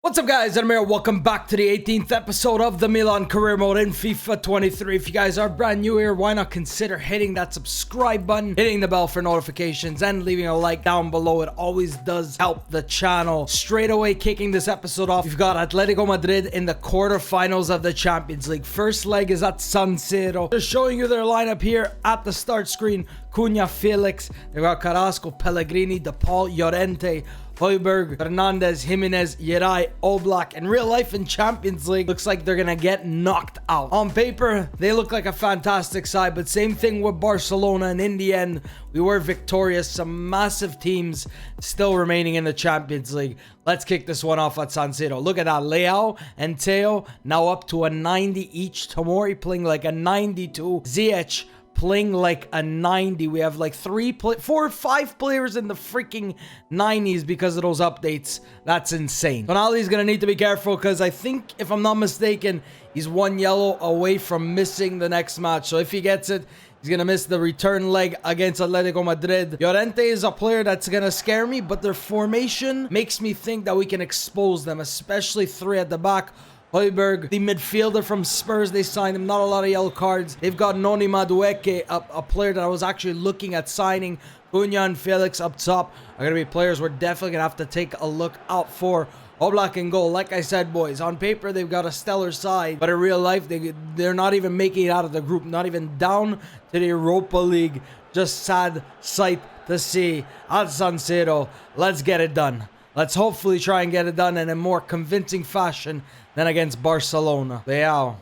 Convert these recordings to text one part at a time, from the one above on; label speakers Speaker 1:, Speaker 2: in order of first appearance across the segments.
Speaker 1: What's up guys, I'm here. Welcome back to the 18th episode of the Milan career mode in FIFA 23. If you guys are brand new here, why not consider hitting that subscribe button, hitting the bell for notifications, and leaving a like down below. It always does help the channel. Straight away kicking this episode off, we've got Atletico Madrid in the quarterfinals of the Champions League. First leg is at San Siro. Just showing you their lineup here at the start screen. Cunha, Felix, they've got Carrasco, Pellegrini, De Paul, Llorente, Højbjerg, Fernandez, Jimenez, Yeray, Oblak. In real life in Champions League, looks like they're gonna get knocked out. On paper, they look like a fantastic side, but same thing with Barcelona, and in the end, we were victorious. Some massive teams still remaining in the Champions League. Let's kick this one off at San Siro. Look at that. Leao and Teo now up to a 90 each. Tomori playing like a 92. Ziyech playing like a 90. We have like 4 or 5 players in the freaking 90s because of those updates. That's insane. Tonali's gonna need to be careful because I think, if I'm not mistaken, he's 1 yellow away from missing the next match. So if he gets it, he's gonna miss the return leg against Atletico Madrid. Llorente is a player that's gonna scare me, but their formation makes me think that we can expose them, especially 3 at the back. Højbjerg, the midfielder from Spurs, they signed him. Not a lot of yellow cards. They've got Noni Madueke, a player that I was actually looking at signing. Cunha and Felix up top are going to be players we're definitely going to have to take a look out for. Oblak in goal. Like I said, boys, on paper, they've got a stellar side. But in real life, they're not even making it out of the group. Not even down to the Europa League. Just sad sight to see. At San Siro, let's get it done. Let's hopefully try and get it done in a more convincing fashion than against Barcelona. Leao.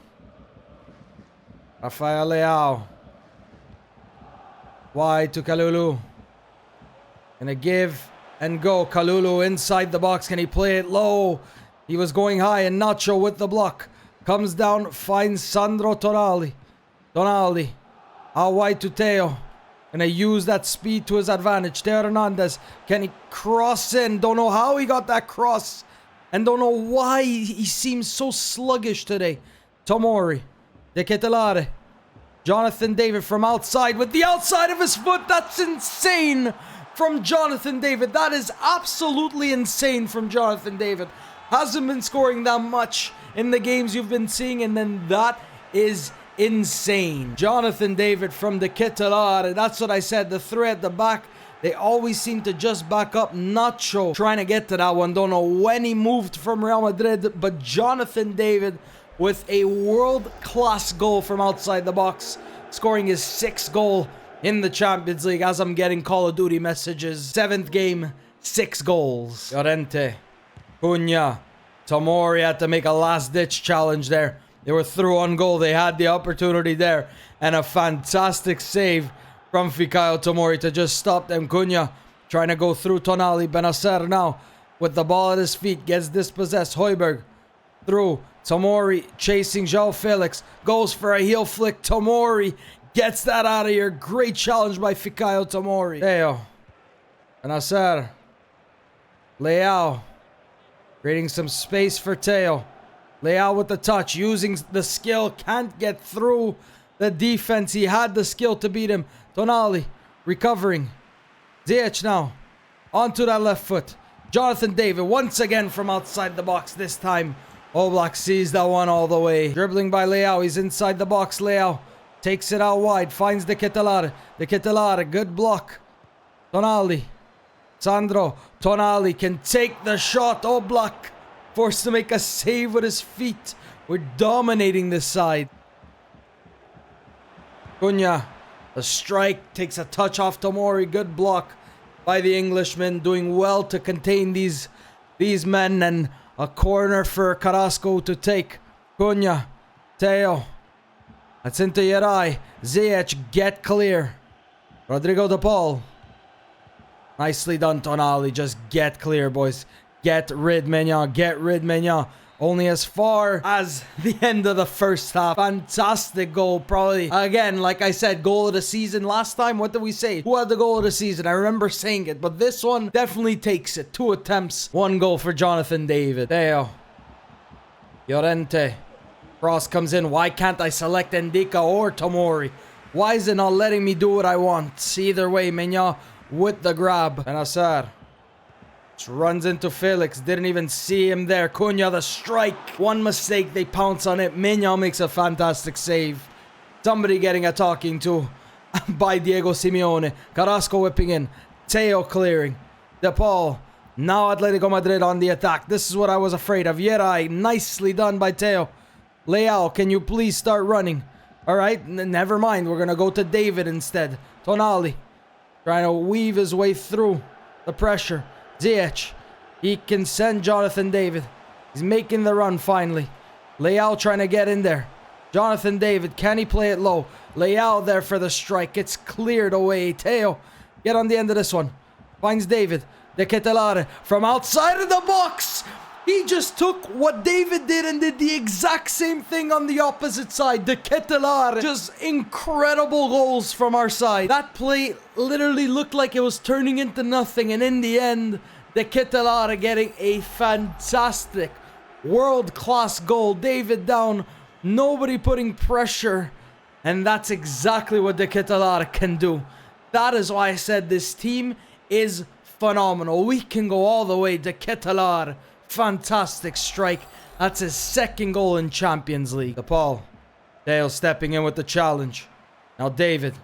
Speaker 1: Rafael Leao. Wide to Kalulu. Gonna give and go. Kalulu inside the box. Can he play it low? He was going high, and Nacho with the block. Comes down, finds Sandro Tonali. Tonali. Out wide to Teo. Gonna use that speed to his advantage. Teo Hernandez. Can he cross in? Don't know how he got that cross. And don't know why he seems so sluggish today. Tomori. De Ketelare. Jonathan David from outside with the outside of his foot. That's insane from Jonathan David. That is absolutely insane from Jonathan David. Hasn't been scoring that much in the games you've been seeing. And then that is insane. Jonathan David from De Ketelare. That's what I said. The 3 at the back. They always seem to just back up. Nacho trying to get to that one. Don't know when he moved from Real Madrid. But Jonathan David with a world-class goal from outside the box. Scoring his 6th goal in the Champions League as I'm getting Call of Duty messages. 7th game, 6 goals. Llorente. Cunha. Tomori had to make a last-ditch challenge there. They were through on goal. They had the opportunity there. And a fantastic save from Ficayo Tomori to just stop them. Cunha trying to go through Tonali. Benacer now with the ball at his feet. Gets dispossessed. Højbjerg through. Tomori chasing João Felix. Goes for a heel flick. Tomori gets that out of here. Great challenge by Ficayo Tomori. Teo. Benacer. Leao. Creating some space for Teo. Leao with the touch. Using the skill. Can't get through the defense. He had the skill to beat him. Tonali recovering. Ziyech now onto that left foot. Jonathan David once again from outside the box. This time Oblak sees that one all the way. Dribbling by Leao. He's inside the box. Leao takes it out wide. Finds De Ketelare. De Ketelare. Good block. Tonali. Sandro. Tonali can take the shot. Oblak forced to make a save with his feet. We're dominating this side. Cunha. The strike takes a touch off Tomori. Good block by the Englishman. Doing well to contain these men. And a corner for Carrasco to take. Cunha. Teo. That's into Yeray. Ziyech. Get clear. Rodrigo De Paul. Nicely done, Tonali. Just get clear, boys. Get rid, Maignan. Get rid, Maignan. Only as far as the end of the first half. Fantastic goal. Probably, again, like I said, goal of the season. Last time, what did we say? Who had the goal of the season? I remember saying it. But this one definitely takes it. 2 attempts. 1 goal for Jonathan David. Teo. Llorente. Cross comes in. Why can't I select Ndika or Tomori? Why is it not letting me do what I want? Either way, Maignan with the grab. Benacer. Just runs into Felix. Didn't even see him there. Cunha, the strike. One mistake, they pounce on it. Milan makes a fantastic save. Somebody getting a talking to by Diego Simeone. Carrasco whipping in. Teo clearing. De Paul. Now Atletico Madrid on the attack. This is what I was afraid of. Yeray, nicely done by Teo. Leao, can you please start running? All right, never mind. We're going to go to David instead. Tonali trying to weave his way through the pressure. Ziyech, he can send Jonathan David. He's making the run finally. Leao trying to get in there. Jonathan David, can he play it low? Leao there for the strike. It's cleared away. Teo, get on the end of this one. Finds David. De Ketelaere from outside of the box. He just took what David did and did the exact same thing on the opposite side. De Ketelaere. Just incredible goals from our side. That play literally looked like it was turning into nothing. And in the end, De Ketelaere getting a fantastic world-class goal. David down. Nobody putting pressure. And that's exactly what De Ketelaere can do. That is why I said this team is phenomenal. We can go all the way. De Ketelaere, fantastic strike. That's his second goal in Champions League. De Paul. Dale stepping in with the challenge. Now David.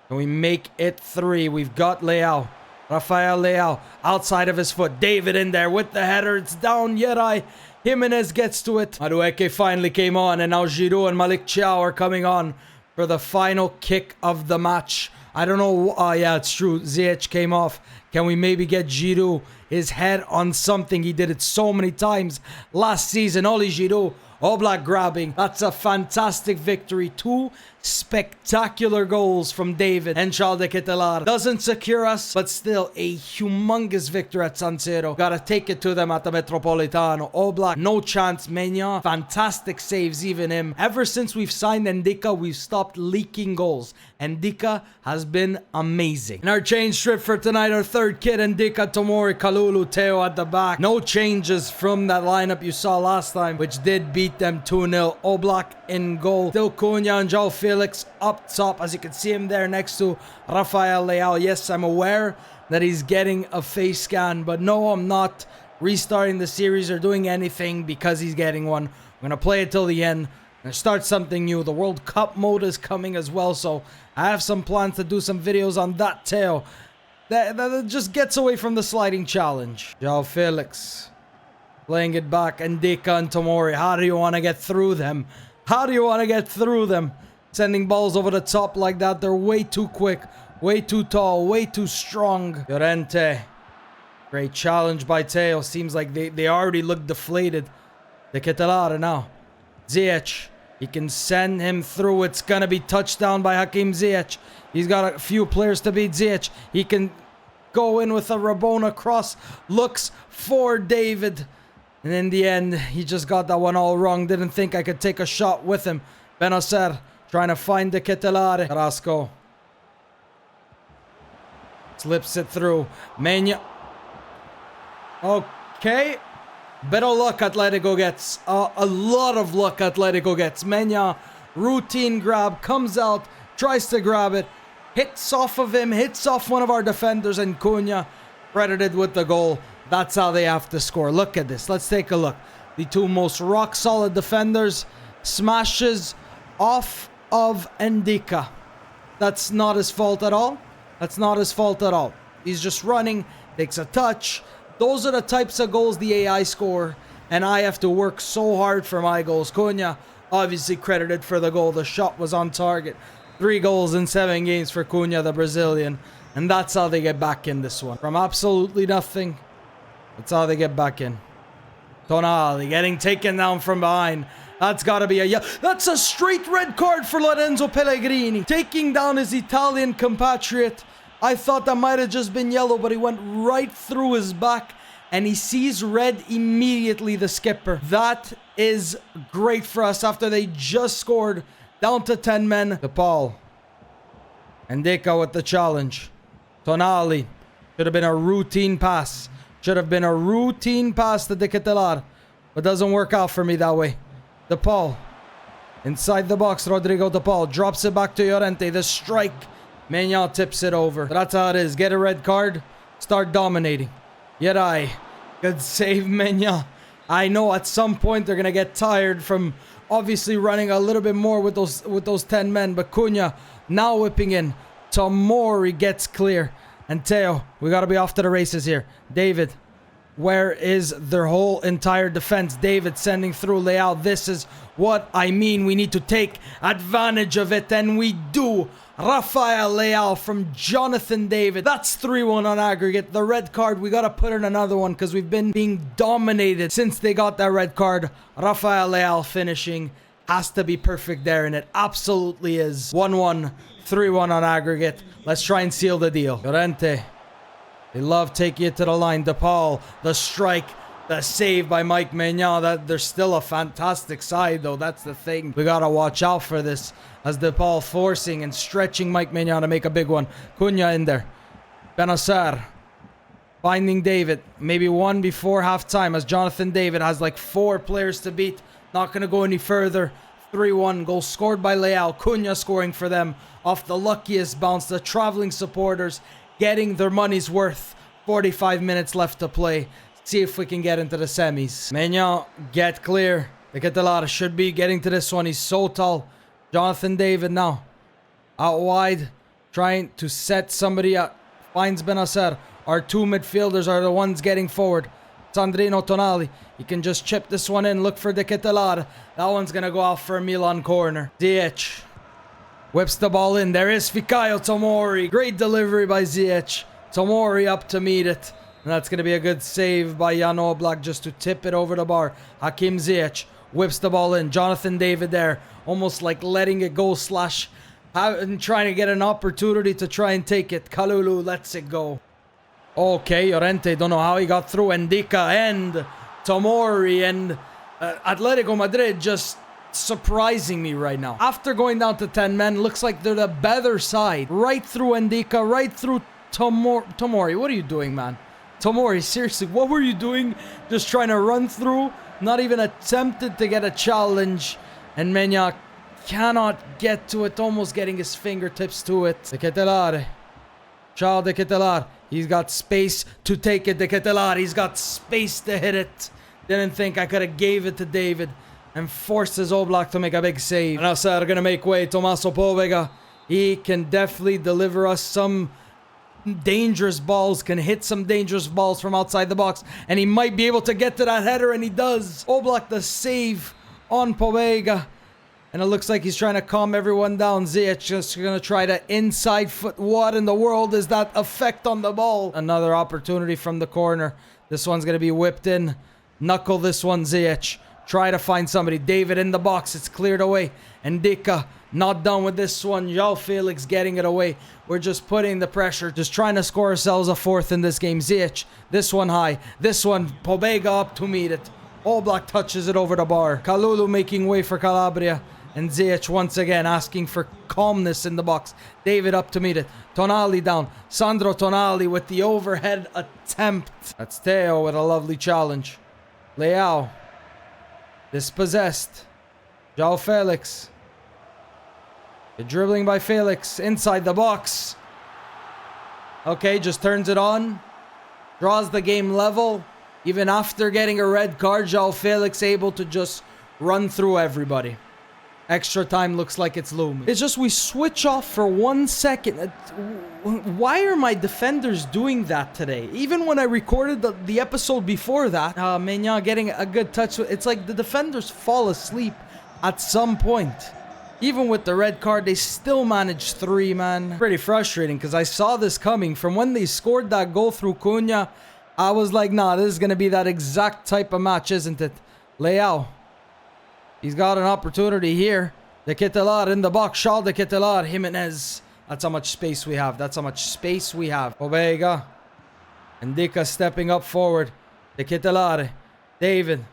Speaker 1: Can we make it 3? We've got Leao. Rafael Leao outside of his foot. David in there with the header. It's down. Yeray. Jimenez gets to it. Madueke finally came on. And now Giroud and Malik Thiaw are coming on for the final kick of the match. I don't know. Oh, yeah, it's true. Ziyech came off. Can we maybe get Giroud his head on something? He did it so many times last season. Oli Giroud. Oblak grabbing. That's a fantastic victory. 2 spectacular goals from David and Charles de Ketelaere. Doesn't secure us, but still a humongous victory at San Siro. Gotta take it to them at the Metropolitano. Oblak, no chance. Maignan, fantastic saves, even him. Ever since we've signed Ndika, we've stopped leaking goals. Ndika has been amazing. In our change strip for tonight, our third kid, Ndika, Tomori, Kalulu, Teo at the back. No changes from that lineup you saw last time, which did beat them 2-0. Oblak in goal. Still Cunha and João Felix up top. As you can see him there next to Rafael Leao. Yes, I'm aware that he's getting a face scan, but no, I'm not restarting the series or doing anything because he's getting one. I'm going to play it till the end. I'm going to start something new. The World Cup mode is coming as well, so I have some plans to do some videos on that tail. That just gets away from the sliding challenge. João Felix playing it back. Ndika and Tomori. How do you want to get through them? How do you want to get through them? Sending balls over the top like that. They're way too quick. Way too tall. Way too strong. Llorente. Great challenge by Teo. Seems like they already look deflated. De Ketelaere now. Ziyech. He can send him through. It's going to be touchdown by Hakim Ziyech. He's got a few players to beat Ziyech. He can go in with a Rabona cross. Looks for David. And in the end, he just got that one all wrong. Didn't think I could take a shot with him. Benacer trying to find De Ketelaere. Carrasco. Slips it through. Maignan. Okay. Bit of luck Atletico gets. A lot of luck Atletico gets. Maignan, routine grab, comes out, tries to grab it, hits off of him, hits off one of our defenders, and Cunha credited with the goal. That's how they have to score. Look at this. Let's take a look. The two most rock-solid defenders smashes off of Ndika. That's not his fault at all. That's not his fault at all. He's just running, takes a touch. Those are the types of goals the AI score, and I have to work so hard for my goals. Cunha, obviously credited for the goal. The shot was on target. 3 goals in 7 games for Cunha, the Brazilian. And that's how they get back in this one. From absolutely nothing, that's how they get back in. Tonali getting taken down from behind. That's got to be a yellow. That's a straight red card for Lorenzo Pellegrini. Taking down his Italian compatriot. I thought that might have just been yellow, but he went right through his back. And he sees red immediately, the skipper. That is great for us after they just scored down to 10 men. De Paul. Ndika with the challenge. Tonali. Should have been a routine pass. Should have been a routine pass to De Ketelaere. But doesn't work out for me that way. De Paul. Inside the box, Rodrigo De Paul. Drops it back to Llorente. The strike. Maignan tips it over. That's how it is. Get a red card. Start dominating. Yeray. Good save, Menya. I know at some point they're going to get tired from obviously running a little bit more with those 10 men. But Cunha now whipping in. Tomori gets clear. And Teo, we got to be off to the races here. David, where is their whole entire defense? David sending through Leao. This is what I mean. We need to take advantage of it. And we do. Rafael Leao from Jonathan David. That's 3-1 on aggregate. The red card, we got to put in another one because we've been being dominated since they got that red card. Rafael Leao finishing has to be perfect there, and it absolutely is. 1-1, 3-1 on aggregate. Let's try and seal the deal. Llorente. They love taking it to the line. DePaul, the strike, the save by Mike Maignan. That they're still a fantastic side, though. That's the thing. We got to watch out for this. As DePaul forcing and stretching Mike Maignan to make a big one. Cunha in there. Benacer finding David. Maybe one before halftime as Jonathan David has like 4 players to beat. Not going to go any further. 3-1. Goal scored by Leao. Cunha scoring for them off the luckiest bounce. The traveling supporters getting their money's worth. 45 minutes left to play. See if we can get into the semis. Maignan, get clear. The Ketelara should be getting to this one. He's so tall. Jonathan David now. Out wide. Trying to set somebody up. Finds Benacer. Our 2 midfielders are the ones getting forward. Sandrino Tonali. He can just chip this one in. Look for the Ketelara. That one's going to go out for a Milan corner. Ziyech. Whips the ball in. There is Fikayo Tomori. Great delivery by Ziyech. Tomori up to meet it. And that's going to be a good save by Jan Oblak just to tip it over the bar. Hakim Ziyech whips the ball in. Jonathan David there. Almost like letting it go / and trying to get an opportunity to try and take it. Kalulu lets it go. Okay, Llorente. Don't know how he got through. Ndika and Tomori and Atletico Madrid just surprising me right now. After going down to 10 men, looks like they're the better side. Right through Ndika, right through Tomori. What are you doing, man? Tomori, seriously, what were you doing? Just trying to run through? Not even attempted to get a challenge. And Maignan cannot get to it, almost getting his fingertips to it. De Ketelare. Charles De Ketelare. He's got space to take it. De Ketelare. He's got space to hit it. Didn't think I could have gave it to David. And forces Oblak to make a big save. Now they're going to make way. Tommaso Povega. He can definitely deliver us some dangerous balls, can hit some dangerous balls from outside the box, and he might be able to get to that header, and he does. Oblak the save on Povega, and it looks like he's trying to calm everyone down. Ziyech just gonna try to inside foot. What in the world is that effect on the ball? Another opportunity from the corner. This one's gonna be whipped in. Knuckle this one, Ziyech. Try to find somebody. David in the box. It's cleared away. And Ndika not done with this one. João Felix getting it away. We're just putting the pressure. Just trying to score ourselves a 4th in this game. Ziyech. This one high. This one. Pobega up to meet it. Oblak touches it over the bar. Kalulu making way for Calabria. And Ziyech once again asking for calmness in the box. David up to meet it. Tonali down. Sandro Tonali with the overhead attempt. That's Teo with a lovely challenge. Leao. Dispossessed. João Felix. The dribbling by Felix inside the box. Okay, just turns it on. Draws the game level. Even after getting a red card, João Felix able to just run through everybody. Extra time looks like it's looming. It's just we switch off for 1 second. Why are my defenders doing that today? Even when I recorded the episode before that, Maignan getting a good touch. It's like the defenders fall asleep at some point. Even with the red card, they still managed 3, man. Pretty frustrating because I saw this coming. From when they scored that goal through Cunha, I was like, nah, this is going to be that exact type of match, isn't it? Leao. He's got an opportunity here. De Ketelare in the box. Charles De Ketelare. Jimenez. That's how much space we have. That's how much space we have. Povega. Ndika stepping up forward. De Ketelare. David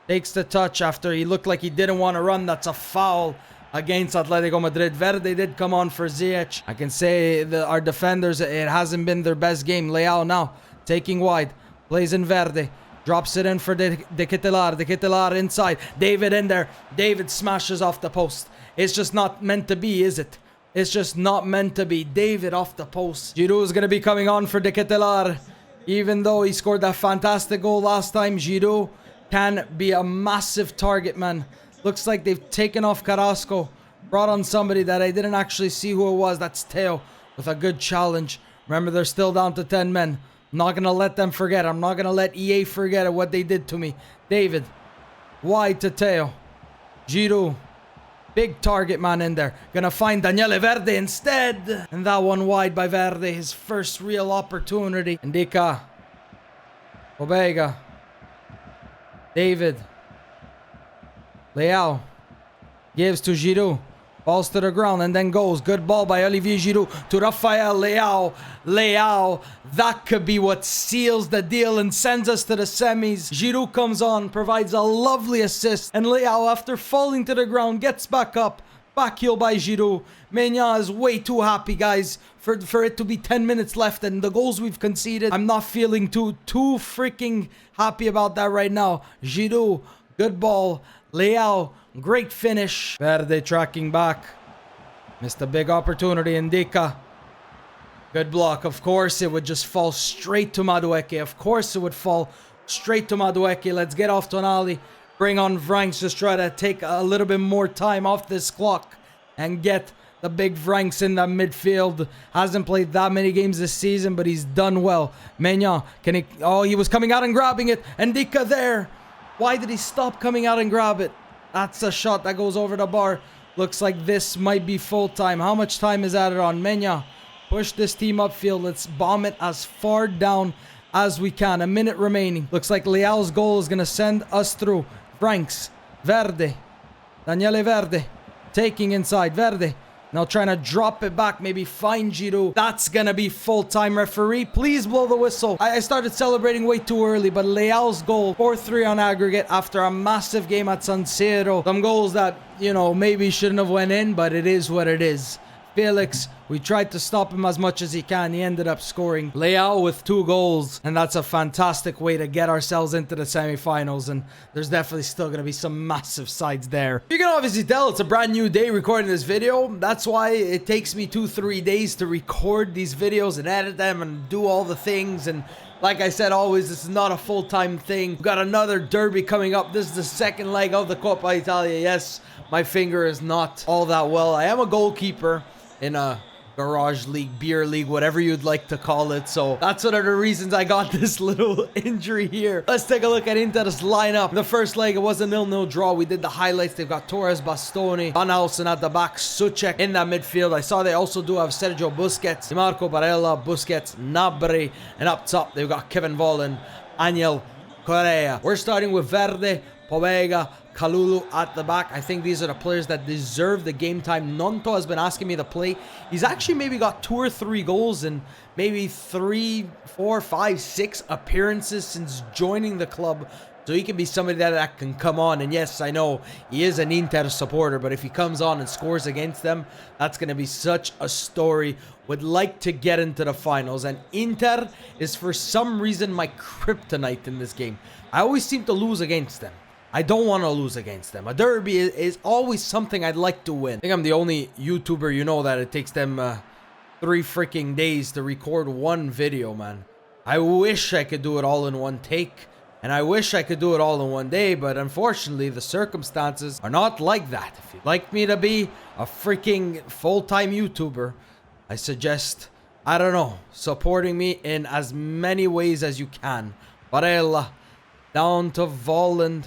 Speaker 1: takes the touch after he looked like he didn't want to run. That's a foul against Atletico Madrid. Verde did come on for Ziyech. I can say that our defenders, it hasn't been their best game. Leao now taking wide. Plays in Verde. Drops it in for De Ketelare. De Ketelare inside. David in there. David smashes off the post. It's just not meant to be, is it? It's just not meant to be. David off the post. Giroud is going to be coming on for De Ketelare. Even though he scored that fantastic goal last time, Giroud can be a massive target, man. Looks like they've taken off Carrasco. Brought on somebody that I didn't actually see who it was. That's Teo with a good challenge. Remember, they're still down to 10 men. I'm not going to let them forget. I'm not going to let EA forget what they did to me. David. Wide to Teo. Giroud. Big target man in there. Gonna find Daniele Verde instead. And that one wide by Verde. His first real opportunity. Indica. Pobega. David. Leao. Gives to Giroud. Falls to the ground and then goes. Good ball by Olivier Giroud to Rafael Leao. Leao, that could be what seals the deal and sends us to the semis. Giroud comes on, provides a lovely assist. And Leao, after falling to the ground, gets back up. Back heel by Giroud. Maignan is way too happy, guys, for it to be 10 minutes left. And the goals we've conceded, I'm not feeling too freaking happy about that right now. Giroud, good ball. Leao, great finish. Verde tracking back. Missed a big opportunity. Indica. Good block. Of course, it would just fall straight to Madueke. Of course, it would fall straight to Madueke. Let's get off Tonali. Bring on Vranks. Just try to take a little bit more time off this clock and get the big Vranks in that midfield. Hasn't played that many games this season, but he's done well. Maignan, can he... Oh, he was coming out and grabbing it. Indica there. Why did he stop coming out and grab it? That's a shot that goes over the bar. Looks like this might be full time. How much time is added on? Maignan, push this team upfield. Let's bomb it as far down as we can. A minute remaining. Looks like Leao's goal is going to send us through. Franks, Verde, Daniele Verde, taking inside. Verde, now trying to drop it back, maybe find Giroud. That's going to be full-time, referee. Please blow the whistle. I started celebrating way too early, but Leao's goal, 4-3 on aggregate after a massive game at San Siro. Some goals that, you know, maybe shouldn't have went in, but it is what it is. Felix, we tried to stop him as much as he can. He ended up scoring. Leao with 2 goals. And that's a fantastic way to get ourselves into the semi-finals. And there's definitely still going to be some massive sides there. You can obviously tell it's a brand new day recording this video. That's why it takes me 2-3 days to record these videos and edit them and do all the things. And like I said, always, this is not a full-time thing. We've got another derby coming up. This is the second leg of the Coppa Italia. Yes, my finger is not all that well. I am a goalkeeper in a garage league, beer league, whatever you'd like to call it. So that's one of the reasons I got this little injury here. Let's take a look at Inter's lineup. In the first leg, it was a 0-0 draw. We did the highlights. They've got Torres, Bastoni, Van Housen at the back, Suchek in that midfield. I saw they also do have Sergio Busquets, Di Marco Barella, Busquets, Nabri, and up top, they've got Kevin Vollen, Angel Correa. We're starting with Verde, Pobega, Kalulu at the back. I think these are the players that deserve the game time. Nonto has been asking me to play. He's actually maybe got 2 or 3 goals and maybe 3, 4, 5, 6 appearances since joining the club. So he can be somebody that can come on. And yes, I know he is an Inter supporter, but if he comes on and scores against them, that's going to be such a story. Would like to get into the finals. And Inter is for some reason my kryptonite in this game. I always seem to lose against them. I don't want to lose against them. A derby is always something I'd like to win. I think I'm the only YouTuber you know that it takes them 3 freaking days to record one video, man. I wish I could do it all in one take. And I wish I could do it all in one day. But unfortunately, the circumstances are not like that. If you'd like me to be a freaking full-time YouTuber, I suggest, I don't know, supporting me in as many ways as you can. Barella down to Volland.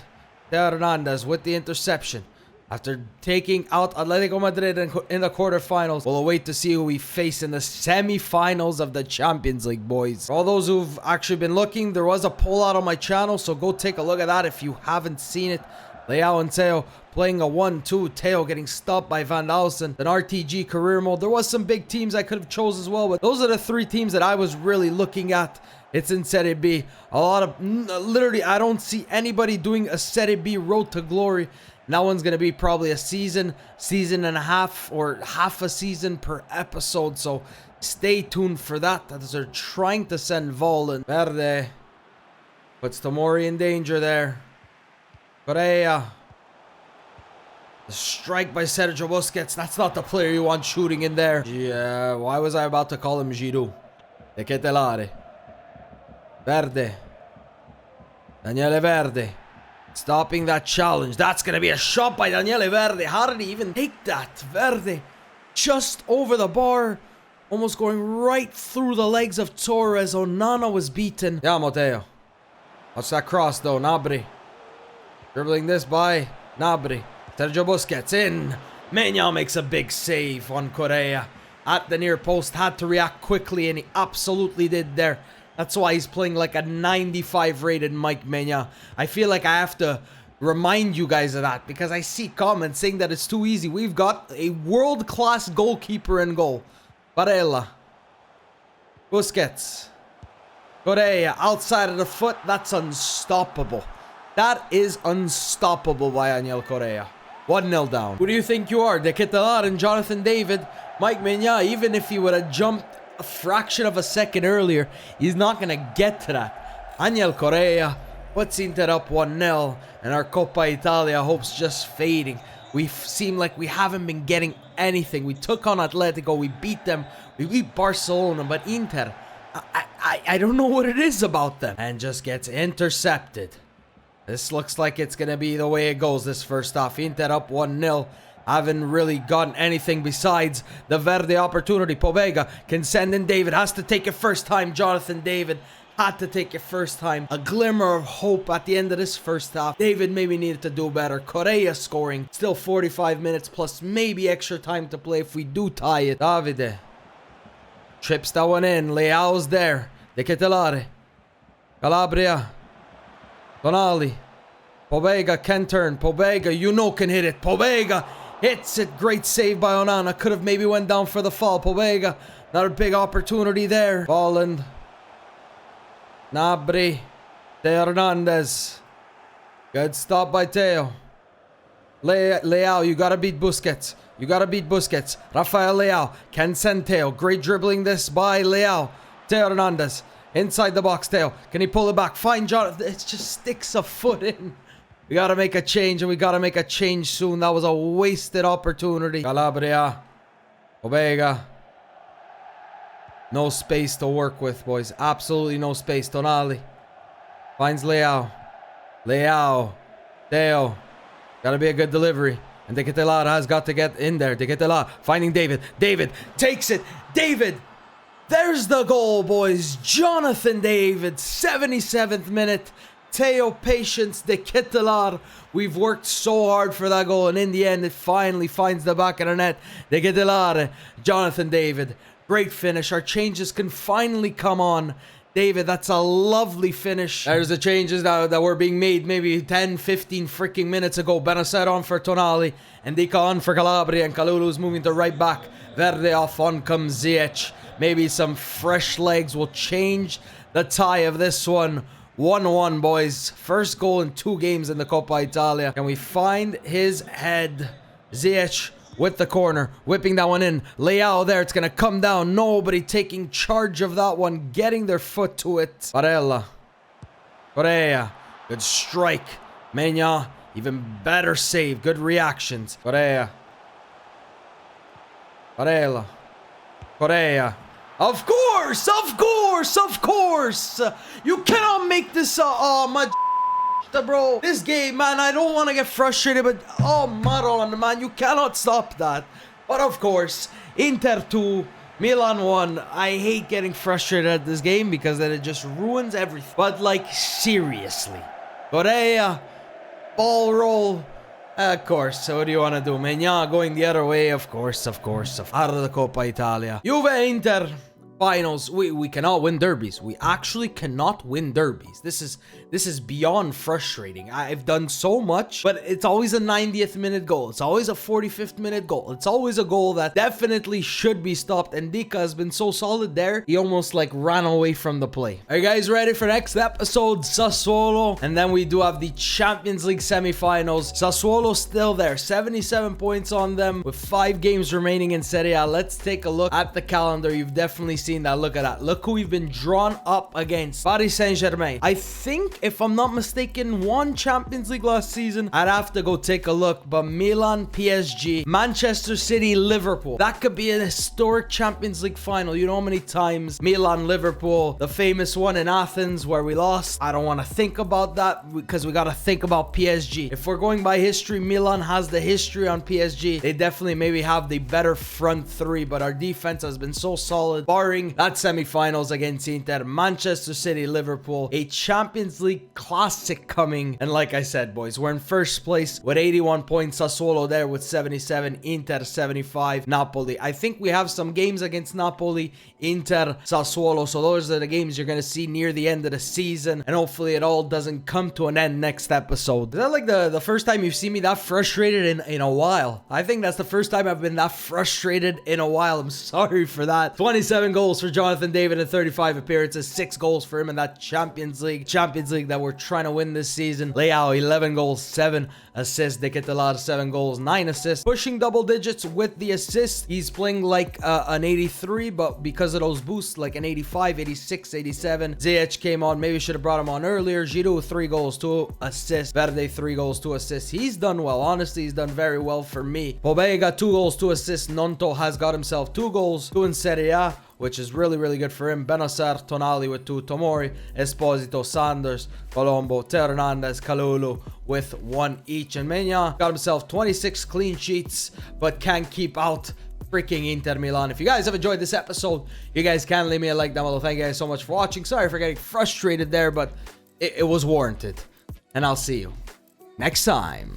Speaker 1: Hernandez with the interception. After taking out Atletico Madrid in the quarterfinals, we'll await to see who we face in the semi-finals of the Champions League, boys. For all those who've actually been looking, there was a poll out on my channel, so go take a look at that if you haven't seen it. Leao and Teo playing a 1-2. Teo getting stopped by Van Housen. An RTG career mode. There was some big teams I could have chose as well, but those are the 3 teams that I was really looking at. It's in Serie B. A lot of... Literally, I don't see anybody doing a Serie B road to glory. And that one's going to be probably a season and a half, or half a season per episode. So stay tuned for that. As they're trying to send Vollen. Verde puts Tomori in danger there. Correa. The strike by Sergio Busquets. That's not the player you want shooting in there. Yeah, why was I about to call him Giroud? De Ketelare. Verde. Daniele Verde. Stopping that challenge. That's going to be a shot by Daniele Verde. How did he even take that? Verde. Just over the bar. Almost going right through the legs of Torres. Onana was beaten. Yeah, Matteo. Watch that cross though. Gnabry. Dribbling this by Gnabry. Sergio Busquets in. Maignan makes a big save on Correa. At the near post. Had to react quickly and he absolutely did there. That's why he's playing like a 95 rated Mike Maignan. I feel like I have to remind you guys of that because I see comments saying that it's too easy. We've got a world-class goalkeeper in goal. Barella. Busquets. Correa outside of the foot. That's unstoppable. That is unstoppable by Angel Correa. 1-0 down. Who do you think you are? De Ketelaere and Jonathan David. Mike Maignan, even if he would have jumped a fraction of a second earlier, he's not going to get to that. Angel Correa puts Inter up 1-0, and our Coppa Italia hopes just fading. We seem like we haven't been getting anything. We took on Atletico, we beat them, we beat Barcelona, but Inter, I don't know what it is about them. And just gets intercepted. This looks like it's going to be the way it goes this first half. Inter up 1-0. Haven't really gotten anything besides the Verde opportunity. Pobega can send in David. Has to take it first time. Jonathan David had to take it first time. A glimmer of hope at the end of this first half. David maybe needed to do better. Correa scoring. Still 45 minutes plus maybe extra time to play if we do tie it. Davide. Trips that one in. Leao's there. De Ketelaere. Calabria. Tonali. Pobega can turn. Pobega, you know, can hit it. Pobega hits it. Great save by Onana. Could have maybe went down for the fall. Pobega. Another big opportunity there. Bolland. Gnabry. Teo Hernandez. Good stop by Teo. Leao, you gotta beat Busquets. You gotta beat Busquets. Rafael Leao can send Teo. Great dribbling this by Leao. Teo Hernandez. Inside the box, Teo. Can he pull it back? Fine, Jonathan. It just sticks a foot in. We gotta make a change, and we gotta make a change soon. That was a wasted opportunity. Calabria. Pobega. No space to work with, boys. Absolutely no space. Tonali. Finds Leao. Leao. Teo. Gotta be a good delivery. And De Ketelaere has got to get in there. De Ketelaere finding David. David takes it. David. There's the goal, boys. Jonathan David. 77th minute. Teo patience. De Ketelaere. We've worked so hard for that goal. And in the end, it finally finds the back of the net. De Ketelaere. Jonathan David. Great finish. Our changes can finally come on. David, that's a lovely finish. There's the changes that were being made maybe 10, 15 freaking minutes ago. Benacer on for Tonali. And Dika on for Calabria. And Kalulu's moving to right back. Verde off. On comes Ziyech. Maybe some fresh legs will change the tie of this one. 1-1, boys. First goal in 2 games in the Coppa Italia. Can we find his head? Ziyech with the corner. Whipping that one in. Leao there. It's going to come down. Nobody taking charge of that one. Getting their foot to it. Barella. Correa. Good strike. Maignan. Even better save. Good reactions. Correa. Barella. Correa. Of course! Of course! Of course! You cannot make this... oh, my... bro. This game, man, I don't want to get frustrated, but... oh, Maron, man, you cannot stop that. But, of course, Inter 2, Milan 1. I hate getting frustrated at this game because then it just ruins everything. But, like, seriously. Correa. Ball roll. Of course. So what do you want to do? Maignan going the other way. Of course. Out of the Coppa Italia. Juve Inter finals. We cannot win derbies. We actually cannot win derbies. This is beyond frustrating. I've done so much, but it's always a 90th minute goal. It's always a 45th minute goal. It's always a goal that definitely should be stopped. And Dika has been so solid there. He almost like ran away from the play. Are you guys ready for next episode? Sassuolo. And then we do have the Champions League semifinals. Sassuolo still there. 77 points on them with 5 games remaining in Serie A. Let's take a look at the calendar. You've definitely seen that. Look at that. Look who we've been drawn up against. Paris Saint-Germain. I think, if I'm not mistaken, won Champions League last season. I'd have to go take a look. But Milan, PSG, Manchester City, Liverpool. That could be an historic Champions League final. You know how many times Milan, Liverpool, the famous one in Athens where we lost. I don't want to think about that because we got to think about PSG. If we're going by history, Milan has the history on PSG. They definitely maybe have the better front three, but our defense has been so solid. Barring that semifinals against Inter, Manchester City, Liverpool, a Champions League classic coming. And like I said, boys, we're in first place with 81 points. Sassuolo there with 77, Inter 75, Napoli. I think we have some games against Napoli, Inter, Sassuolo. So those are the games you're going to see near the end of the season. And hopefully it all doesn't come to an end next episode. Is that like the first time you've seen me that frustrated in a while? I think that's the first time I've been that frustrated in a while. I'm sorry for that. 27 goals for Jonathan David in 35 appearances. 6 goals for him in that Champions League that we're trying to win this season. Leao, 11 goals, 7 assists. De Ketelaere, 7 goals, 9 assists. Pushing double digits with the assists. He's playing like an 83, but because of those boosts, like an 85, 86, 87. Ziyech came on. Maybe should have brought him on earlier. Giroud, 3 goals, 2 assists. Verde, 3 goals, 2 assists. He's done well. Honestly, he's done very well for me. Bobé got 2 goals, 2 assists. Nonto has got himself 2 goals, 2 in Serie A, which is really, really good for him. Benacer, Tonali with 2, Tomori, Esposito, Sanders, Colombo, Teo Hernandez, Kalulu with 1 each. And Mena got himself 26 clean sheets, but can't keep out freaking Inter Milan. If you guys have enjoyed this episode, you guys can leave me a like down below. Thank you guys so much for watching. Sorry for getting frustrated there, but it was warranted. And I'll see you next time.